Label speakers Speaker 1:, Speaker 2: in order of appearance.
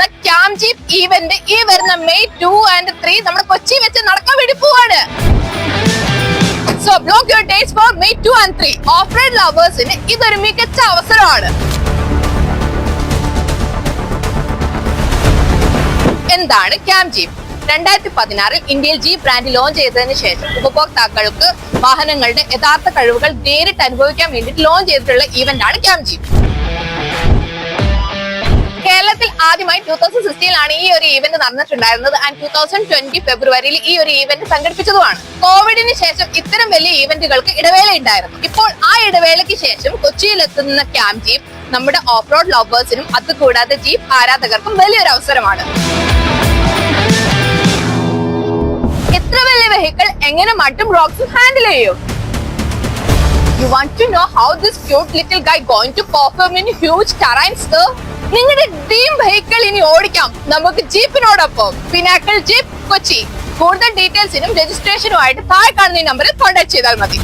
Speaker 1: എന്ന cam jeep event ഈ വരുന്ന മെയ് 2 and 3 നമ്മുടെ കൊച്ചി വെച്ച് നടക്കാൻ വേണ്ടി പോവാണ്. So block your dates for May 2 and 3. Off-road lovers-ന് ഇതൊരു മികച്ച അവസരമാണ്. എന്താണ് ക്യാം ജീപ്പ്? 2016 ഇന്ത്യയിൽ ജീപ്പ് ബ്രാൻഡ് ലോഞ്ച് ചെയ്തതിനു ശേഷം ഉപഭോക്താക്കൾക്ക് വാഹനങ്ങളുടെ യഥാർത്ഥ കഴിവുകൾ നേരിട്ട് അനുഭവിക്കാൻ വേണ്ടി ലോഞ്ച് ചെയ്തിട്ടുള്ള ഈവന്റ് ആണ് ക്യാം ജീപ്പ്. കേരളത്തിൽ ആദ്യമായി 2016 ഈ ഒരു ഈവന്റ് നടന്നിട്ടുണ്ടായിരുന്നത്. ആൻഡ് 2020 ഫെബ്രുവരിയിൽ ഈ ഒരു ഈവന്റ് സംഘടിപ്പിച്ചതുമാണ്. കോവിഡിന് ശേഷം ഇത്തരം വലിയ ഈവന്റുകൾക്ക് ഇടവേള ഉണ്ടായിരുന്നു. ഇപ്പോൾ ആ ഇടവേളയ്ക്ക് ശേഷം കൊച്ചിയിൽ എത്തുന്ന ക്യാം ജീപ്പ് നമ്മുടെ ഓഫ് റോഡ് ലവേഴ്സിനും അതുകൂടാതെ ജീപ്പ് ആരാധകർക്കും വലിയൊരു അവസരമാണ്. ഇത്ര വലിയ വെഹിക്കിൾ എങ്ങനെ മട്ടും റോക്സും ഹാൻഡിൽ ചെയ്യും? You want to know how this cute little guy going to perform in huge terrains, sir? നിങ്ങളുടെ ഡ്രീം വെഹിക്കിൾ ഇനി ഓടിക്കാം നമുക്ക് ജീപ്പിനോടൊപ്പം. Pinnacle jeep Kochi. കൂടുതൽ ഡീറ്റെയിൽസിനും രജിസ്ട്രേഷനുമായിട്ട് താഴെ കാണുന്ന നമ്പറിൽ കോൺടാക്ട് ചെയ്താൽ മതി.